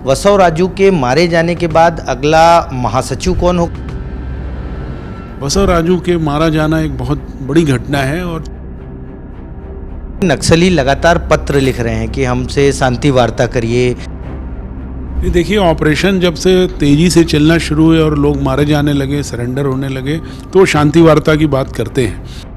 वसव राजू के मारे जाने के बाद अगला महासचिव कौन हो? वसव राजू के मारा जाना एक बहुत बड़ी घटना है और नक्सली लगातार पत्र लिख रहे हैं कि हमसे शांति वार्ता करिए। ये देखिए, ऑपरेशन जब से तेजी से चलना शुरू हुए और लोग मारे जाने लगे, सरेंडर होने लगे, तो शांति वार्ता की बात करते हैं।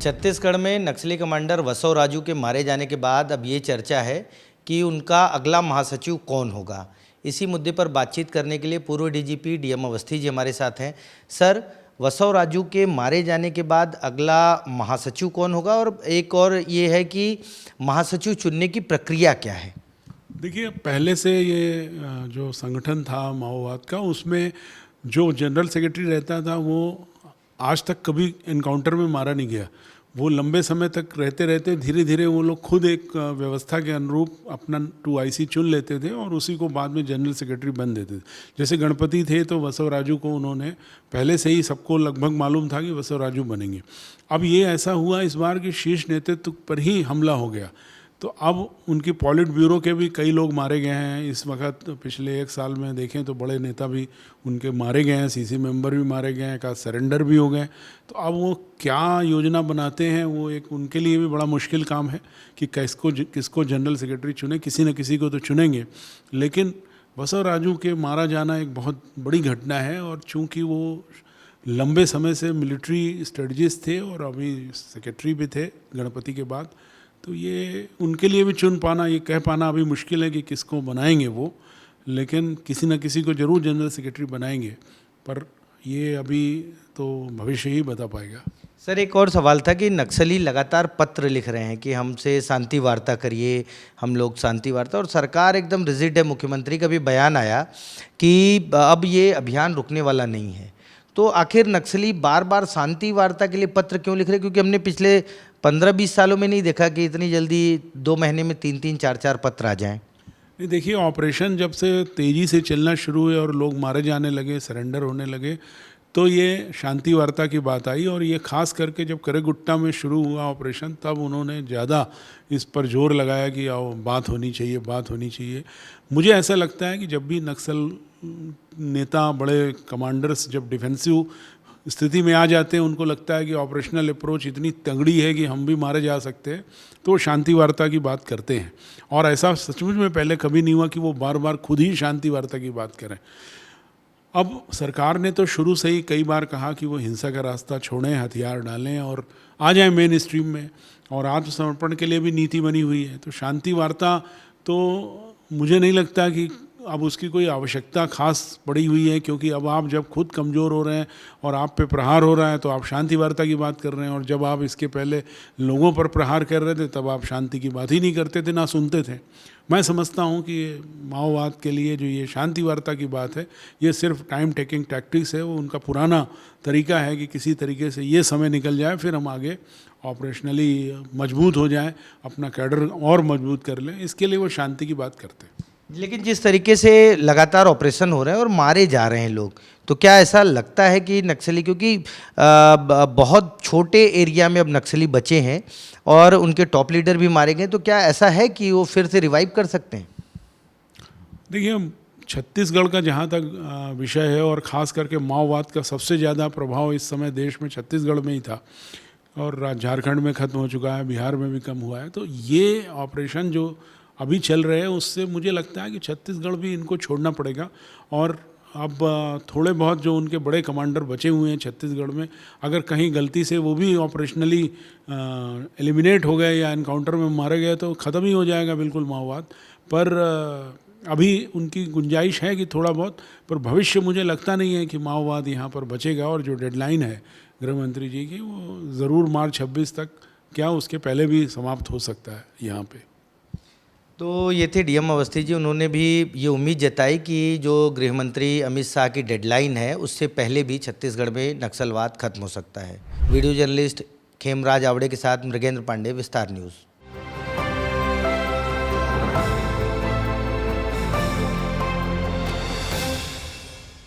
छत्तीसगढ़ में नक्सली कमांडर वसव राजू के मारे जाने के बाद अब ये चर्चा है कि उनका अगला महासचिव कौन होगा। इसी मुद्दे पर बातचीत करने के लिए पूर्व डीजीपी डीएम अवस्थी जी हमारे साथ हैं। सर, वसव राजू के मारे जाने के बाद अगला महासचिव कौन होगा, और एक और ये है कि महासचिव चुनने की प्रक्रिया क्या है? देखिए, पहले से ये जो संगठन था माओवाद का, उसमें जो जनरल सेक्रेटरी रहता था वो आज तक कभी इनकाउंटर में मारा नहीं गया। वो लंबे समय तक रहते रहते धीरे धीरे वो लोग खुद एक व्यवस्था के अनुरूप अपना 2IC चुन लेते थे और उसी को बाद में जनरल सेक्रेटरी बन देते थे। जैसे गणपति थे तो वसव राजू को उन्होंने पहले से ही सबको लगभग मालूम था कि वसव राजू बनेंगे। अब ये ऐसा हुआ इस बार कि शीर्ष नेतृत्व पर ही हमला हो गया, तो अब उनकी पॉलिट ब्यूरो के भी कई लोग मारे गए हैं। इस वक्त पिछले 1 साल में देखें तो बड़े नेता भी उनके मारे गए हैं, CC मेंबर भी मारे गए हैं, का सरेंडर भी हो गए। तो अब वो क्या योजना बनाते हैं, वो एक उनके लिए भी बड़ा मुश्किल काम है कि किसको जनरल सेक्रेटरी चुने। किसी न किसी को तो चुनेंगे, लेकिन वसव राजू के मारा जाना एक बहुत बड़ी घटना है। और चूँकि वो लंबे समय से मिलिट्री स्ट्रेटजिस्ट थे और अभी सेक्रेटरी भी थे गणपति के बाद, तो ये उनके लिए भी चुन पाना, ये कह पाना अभी मुश्किल है कि किसको बनाएंगे वो, लेकिन किसी न किसी को जरूर जनरल सेक्रेटरी बनाएंगे, पर ये अभी तो भविष्य ही बता पाएगा। सर, एक और सवाल था कि नक्सली लगातार पत्र लिख रहे हैं कि हमसे शांति वार्ता करिए, हम लोग शांति वार्ता, और सरकार एकदम रिजिड है। मुख्यमंत्री का भी बयान आया कि अब ये अभियान रुकने वाला नहीं है। तो आखिर नक्सली बार बार शांति वार्ता के लिए पत्र क्यों लिख रहे हैं? क्योंकि हमने पिछले 15-20 सालों में नहीं देखा कि इतनी जल्दी 2 महीने में 3-3, 4-4 पत्र आ जाएं। नहीं, देखिए, ऑपरेशन जब से तेज़ी से चलना शुरू हुए और लोग मारे जाने लगे, सरेंडर होने लगे, तो ये शांति वार्ता की बात आई। और ये खास करके जब करेगुट्टा में शुरू हुआ ऑपरेशन, तब उन्होंने ज़्यादा इस पर जोर लगाया कि आओ बात होनी चाहिए, बात होनी चाहिए। मुझे ऐसा लगता है कि जब भी नक्सल नेता, बड़े कमांडर्स जब डिफेंसिव स्थिति में आ जाते हैं, उनको लगता है कि ऑपरेशनल अप्रोच इतनी तगड़ी है कि हम भी मारे जा सकते हैं, तो वो शांति वार्ता की बात करते हैं। और ऐसा सचमुच में पहले कभी नहीं हुआ कि वो बार बार खुद ही शांति वार्ता की बात करें। अब सरकार ने तो शुरू से ही कई बार कहा कि वो हिंसा का रास्ता छोड़ें, हथियार डालें और आ जाएं मेन स्ट्रीम में, और आत्मसमर्पण के लिए भी नीति बनी हुई है। तो शांति वार्ता तो मुझे नहीं लगता कि अब उसकी कोई आवश्यकता खास पड़ी हुई है, क्योंकि अब आप जब खुद कमज़ोर हो रहे हैं और आप पे प्रहार हो रहा है तो आप शांति वार्ता की बात कर रहे हैं, और जब आप इसके पहले लोगों पर प्रहार कर रहे थे तब आप शांति की बात ही नहीं करते थे, ना सुनते थे। मैं समझता हूँ कि माओवाद के लिए जो ये शांति वार्ता की बात है, ये सिर्फ टाइम टेकिंग टैक्टिक्स है। वो उनका पुराना तरीका है कि किसी तरीके से ये समय निकल जाए, फिर हम आगे ऑपरेशनली मजबूत हो जाएं, अपना कैडर और मजबूत कर लें, इसके लिए वो शांति की बात करते हैं। लेकिन जिस तरीके से लगातार ऑपरेशन हो रहे हैं और मारे जा रहे हैं लोग, तो क्या ऐसा लगता है कि नक्सली, क्योंकि बहुत छोटे एरिया में अब नक्सली बचे हैं और उनके टॉप लीडर भी मारे गए, तो क्या ऐसा है कि वो फिर से रिवाइव कर सकते हैं? देखिए, छत्तीसगढ़ का जहाँ तक विषय है, और ख़ास करके माओवाद का सबसे ज़्यादा प्रभाव इस समय देश में छत्तीसगढ़ में ही था, और झारखंड में ख़त्म हो चुका है, बिहार में भी कम हुआ है। तो ये ऑपरेशन जो अभी चल रहे हैं, उससे मुझे लगता है कि छत्तीसगढ़ भी इनको छोड़ना पड़ेगा। और अब थोड़े बहुत जो उनके बड़े कमांडर बचे हुए हैं छत्तीसगढ़ में, अगर कहीं गलती से वो भी ऑपरेशनली एलिमिनेट हो गए या इनकाउंटर में मारे गए तो ख़त्म ही हो जाएगा बिल्कुल माओवाद। पर अभी उनकी गुंजाइश है कि थोड़ा बहुत, पर भविष्य मुझे लगता नहीं है कि माओवाद यहाँ पर बचेगा। और जो डेडलाइन है गृह मंत्री जी की, वो ज़रूर मार्च 26 तक, क्या उसके पहले भी समाप्त हो सकता है यहाँ पे। तो ये थे डीएम अवस्थी जी। उन्होंने भी ये उम्मीद जताई कि जो गृह मंत्री अमित शाह की डेडलाइन है, उससे पहले भी छत्तीसगढ़ में नक्सलवाद खत्म हो सकता है। वीडियो जर्नलिस्ट खेमराज आवड़े के साथ मृगेंद्र पांडे, विस्तार न्यूज़।